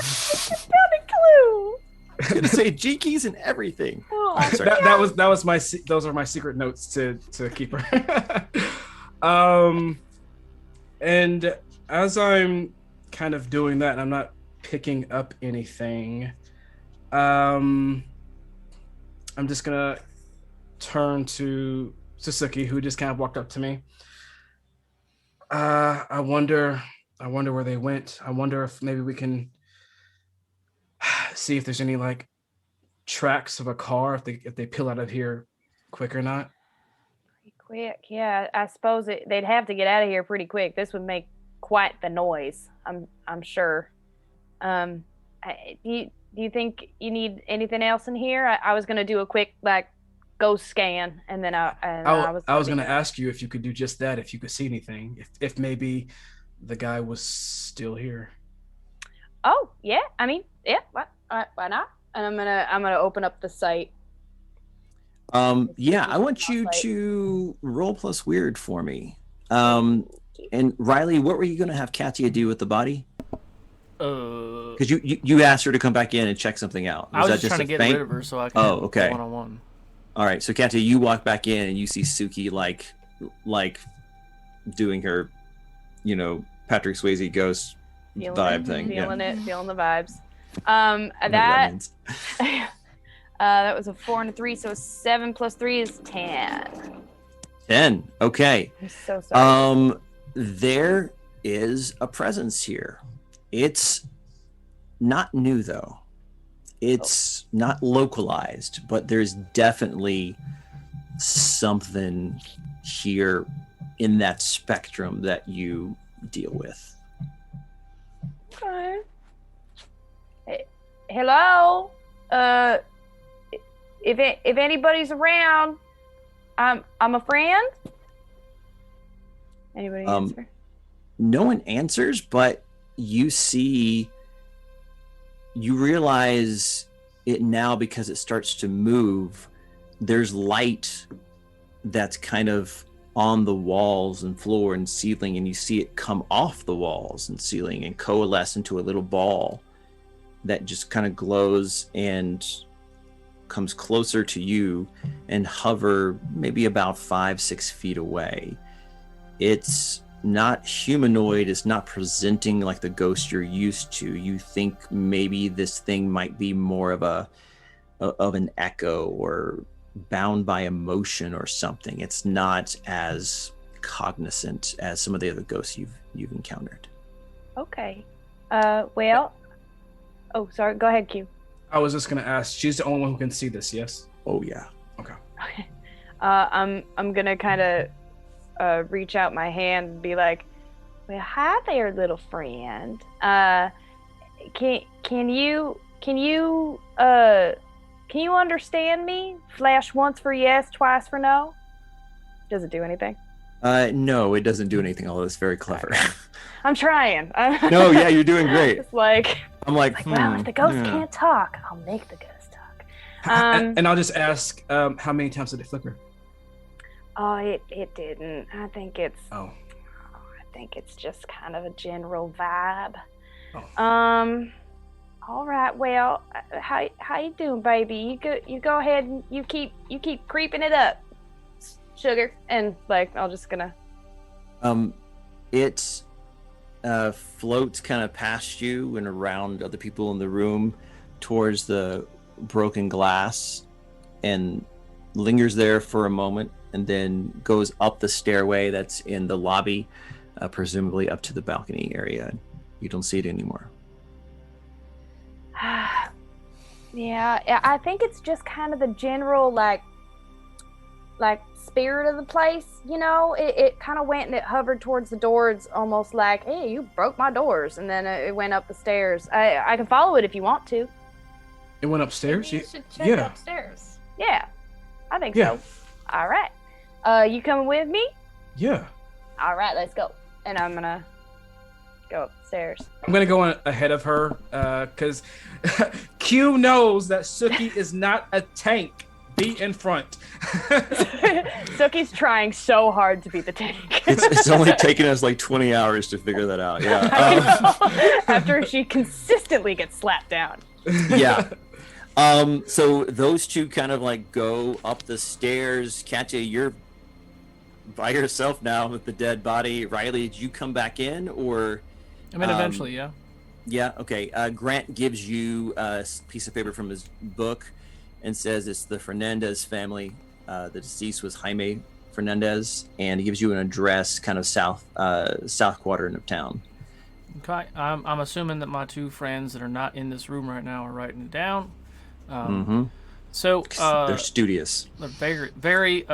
clue. I'm gonna say G keys and everything. Oh, Alright, sorry. That was my those are my secret notes to keep her. And as I'm kind of doing that, and I'm not picking up anything, I'm just gonna turn to Suzuki, who just kind of walked up to me. I wonder where they went. I wonder if maybe we can see if there's any like tracks of a car, if they peel out of here quick or not. pretty quick. Yeah, I suppose they'd have to get out of here pretty quick. This would make quite the noise. I'm sure. Do you think you need anything else in here? I was gonna do a quick like ghost scan, and then I was gonna ask you if you could do just that, if you could see anything, if maybe the guy was still here. Oh yeah, I mean yeah, why not? And I'm gonna open up the site. Yeah, I want you to roll plus weird for me. And Riley, what were you gonna have Katia do with the body? Because you asked her to come back in and check something out. I was just trying to get rid of her so I can okay. one-on-one. All right, so Katia, you walk back in and you see Suki like doing her, Patrick Swayze ghost vibe thing. Feeling the vibes. That was a 4 and a 3, so 7 plus 3 is 10. 10. Okay. I'm so sorry. There is a presence here. It's not new though. It's not localized, but there's definitely something here in that spectrum that you deal with. Okay. Hey, hello. If anybody's around, I'm a friend. Anybody answer? No one answers, but you realize it now because it starts to move. There's light that's kind of on the walls and floor and ceiling, and you see it come off the walls and ceiling and coalesce into a little ball that just kind of glows and comes closer to you and hover maybe about 5-6 feet away. It's not humanoid. It's not presenting like the ghost you're used to. You think maybe this thing might be more of an echo or bound by emotion or something. It's not as cognizant as some of the other ghosts you've encountered. Okay. Well. Oh, sorry. Go ahead, Q. I was just gonna ask. She's the only one who can see this. Yes. Oh yeah. Okay. Okay. I'm gonna kind of reach out my hand and be like, "Well, hi there, little friend. Can you understand me? Flash once for yes, twice for no. Does it do anything? No, it doesn't do anything. Although it's very clever. I'm trying. No, yeah, you're doing great. It's like I'm like, well, if the ghost can't talk, I'll make the ghost talk. And I'll just ask, how many times did it flicker? Oh, it didn't. I think it's. Oh. I think it's just kind of a general vibe. Oh. All right. Well, how you doing, baby? You go ahead and you keep creeping it up, sugar. And like, I'm just gonna. It floats kind of past you and around other people in the room towards the broken glass and lingers there for a moment and then goes up the stairway that's in the lobby, presumably up to the balcony area. You don't see it anymore. Yeah, I think it's just kind of the general like spirit of the place, you know. It kind of went and it hovered towards the doors, almost like, hey, you broke my doors, and then it went up the stairs. I can follow it if you want to. It went upstairs? Maybe you should check Yeah. upstairs. Yeah, I think Yeah. so. All right, you coming with me? Yeah. All right, let's go. And I'm gonna go upstairs. I'm gonna go on ahead of her, because Q knows that Suki is not a tank. Be in front. Suki's trying so hard to be the tank. It's only taken us like 20 hours to figure that out. Yeah. I know. After she consistently gets slapped down. Yeah. So those two kind of like go up the stairs. Katya, you're by yourself now with the dead body. Riley, did you come back in, or? I mean, eventually, yeah. Yeah. Okay. Grant gives you a piece of paper from his book and says it's the Fernandez family. The deceased was Jaime Fernandez, and he gives you an address kind of south quadrant of town. Okay, I'm assuming that my two friends that are not in this room right now are writing it down. So They're studious. they're very, very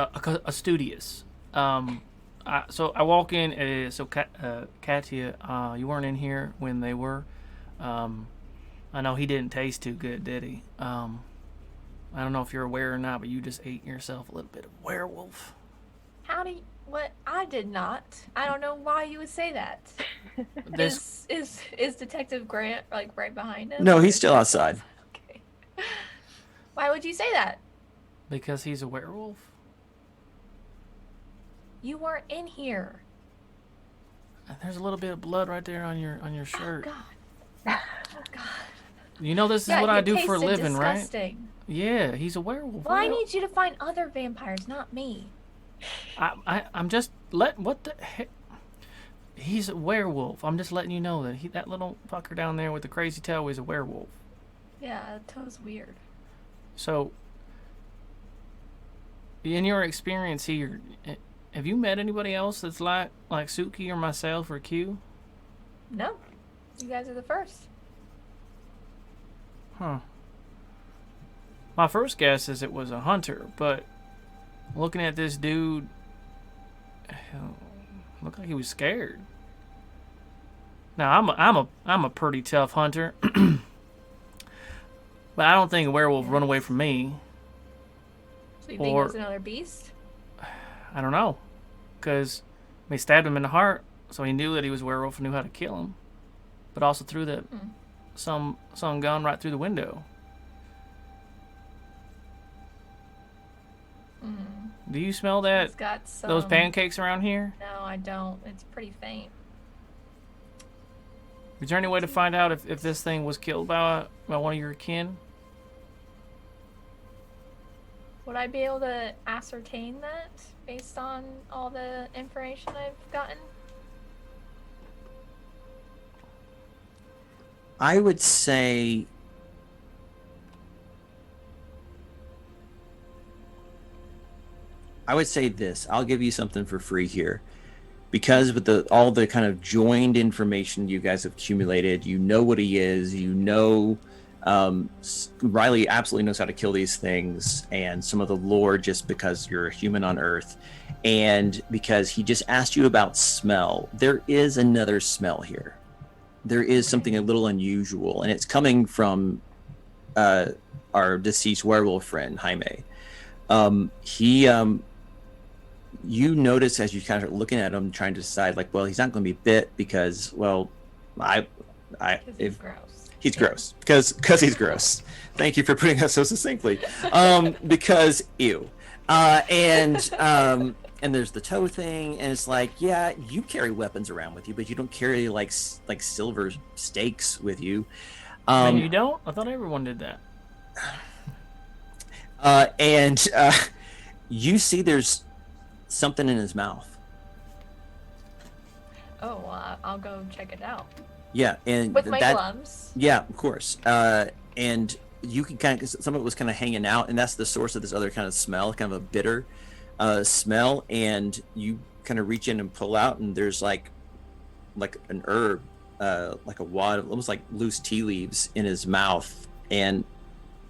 studious. So I walk in. Katya, you weren't in here when they were. I know he didn't taste too good, did he? I don't know if you're aware or not, but you just ate yourself a little bit of werewolf. How do you, what? I did not. I don't know why you would say that. Is Detective Grant like right behind him? No, he's still outside. Okay. Why would you say that? Because he's a werewolf. You weren't in here. There's a little bit of blood right there on your shirt. Oh God. Oh God. You know this is Yeah, what I it do for a tasted living, disgusting. right? Yeah, he's a werewolf. Well, I need you to find other vampires, not me. I'm just what the heck? He's a werewolf. I'm just letting you know that that little fucker down there with the crazy tail is a werewolf. Yeah, that was weird. So, in your experience here, have you met anybody else that's like Suki or myself or Q? No, you guys are the first. Huh. My first guess is it was a hunter, but looking at this dude, looked like he was scared. Now I'm a pretty tough hunter, but I don't think a werewolf run away from me. So you think it was another beast? I don't know, because they stabbed him in the heart, so he knew that he was a werewolf and knew how to kill him, but also threw the some gun right through the window. Do you smell that? It's got those pancakes around here? No, I don't. It's pretty faint. Is there any way to find out if this thing was killed by one of your kin? Would I be able to ascertain that based on all the information I've gotten? I would say this. I'll give you something for free here. Because with all the kind of joined information you guys have accumulated, you know what he is, you know Riley absolutely knows how to kill these things, and some of the lore just because you're a human on Earth, and because he just asked you about smell. There is another smell here. There is something a little unusual, and it's coming from our deceased werewolf friend, Jaime. You notice as you kind of looking at him, trying to decide, like, well, he's not going to be bit because, well, He's gross. He's gross because he's gross. Thank you for putting that so succinctly. Because ew, and there's the toe thing, and it's like, yeah, you carry weapons around with you, but you don't carry like silver stakes with you. And you don't? I thought everyone did that. And you see there's something in his mouth. Oh, I'll go check it out. Yeah, and with my gloves. Yeah, of course. And you can kind of, some of it was kind of hanging out, and that's the source of this other kind of smell, kind of a bitter smell, and you kind of reach in and pull out, and there's like an herb, like a wad of almost like loose tea leaves in his mouth, and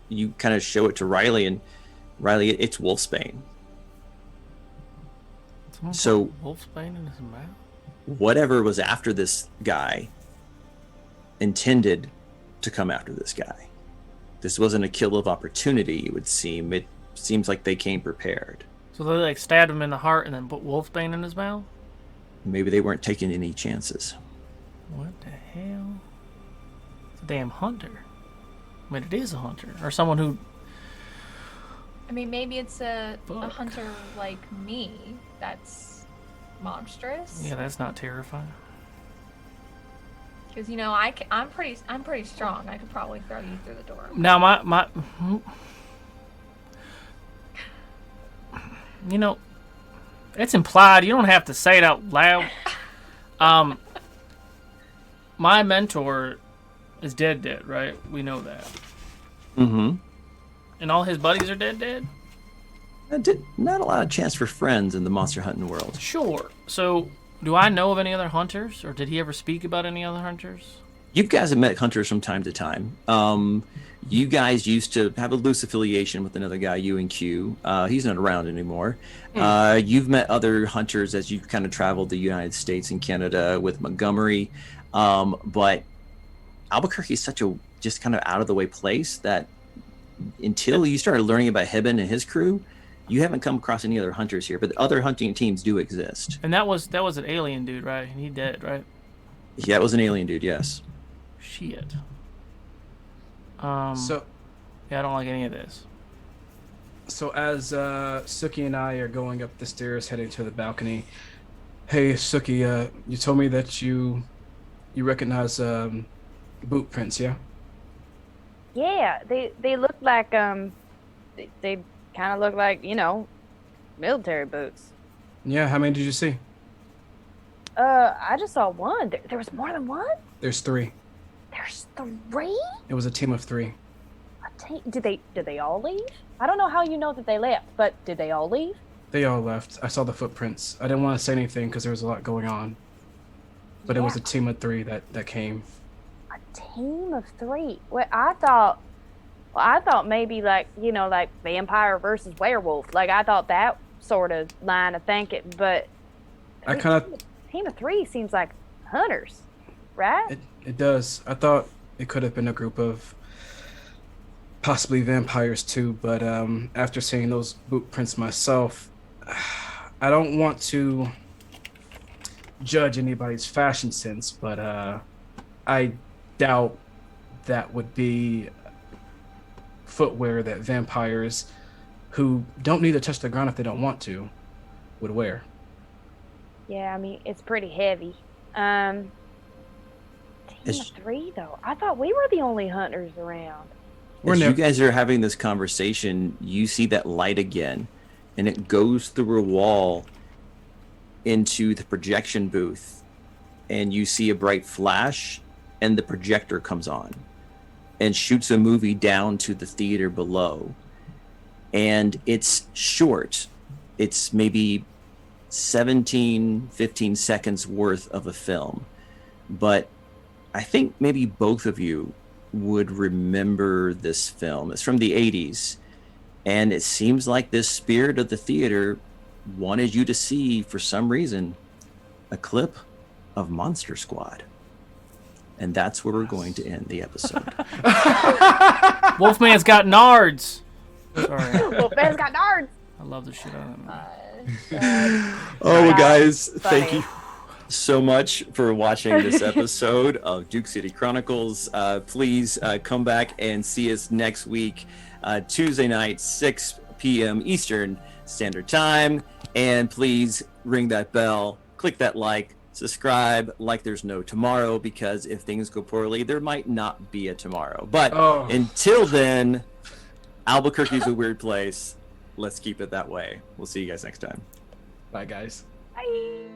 you kind of show it to Riley, and Riley, it's wolfsbane. So wolfsbane in his mouth. Whatever was after this guy intended to come after this guy. This wasn't a kill of opportunity, it would seem. It seems like they came prepared. So they like stabbed him in the heart and then put wolfsbane in his mouth? Maybe they weren't taking any chances. What the hell? It's a damn hunter. I mean, it is a hunter. Or someone who... I mean, maybe it's a hunter like me that's monstrous. Yeah, that's not terrifying. Because I'm pretty strong. I could probably throw you through the door. Now my it's implied. You don't have to say it out loud. My mentor is dead, right? We know that. Mm-hmm. And all his buddies are dead? Not a lot of chance for friends in the monster hunting world. Sure. So, do I know of any other hunters? Or did he ever speak about any other hunters? You guys have met hunters from time to time. You guys used to have a loose affiliation with another guy, you and Q. He's not around anymore. You've met other hunters as you've kind of traveled the United States and Canada with Montgomery. But Albuquerque is such a just kind of out of the way place that until you started learning about Hibben and his crew, you haven't come across any other hunters here. But other hunting teams do exist. And that was an alien dude, right? And he dead, right? Yeah, it was an alien dude, yes. Shit. So, yeah, I don't like any of this. So as Suki and I are going up the stairs, heading to the balcony. Hey, Suki, you told me that you recognize boot prints, yeah? Yeah, they look like they kind of look like military boots. Yeah, how many did you see? I just saw one. There was more than one? There's 3. There's 3? It was a team of 3. Did they all leave? I don't know how you know that they left, but did they all leave? They all left. I saw the footprints. I didn't want to say anything because there was a lot going on. But It was a team of 3 that came. A team of 3? Well, I thought maybe like vampire versus werewolf. Like I thought that sort of line of thinking, but team of 3 seems like hunters, right? It does. I thought it could have been a group of possibly vampires too, but after seeing those boot prints myself, I don't want to judge anybody's fashion sense, but I doubt that would be footwear that vampires who don't need to touch the ground if they don't want to would wear. Yeah, I mean, it's pretty heavy. Team of 3 though. I thought we were the only hunters around. As you guys are having this conversation, you see that light again, and it goes through a wall into the projection booth, and you see a bright flash, and the projector comes on and shoots a movie down to the theater below. And it's short. It's maybe 15 seconds worth of a film. But I think maybe both of you would remember this film. It's from the 80s. And it seems like this spirit of the theater wanted you to see, for some reason, a clip of Monster Squad. And that's where we're going to end the episode. Wolfman's got nards. Sorry. Wolfman's got nards. I love the shit out of Oh, guys, thank you so much for watching this episode of Duke City Chronicles. Please come back and see us next week, Tuesday night, 6 p.m. Eastern Standard Time. And please ring that bell, click that like, subscribe like there's no tomorrow, because if things go poorly, there might not be a tomorrow. But until then, Albuquerque's a weird place. Let's keep it that way. We'll see you guys next time. Bye, guys. Bye.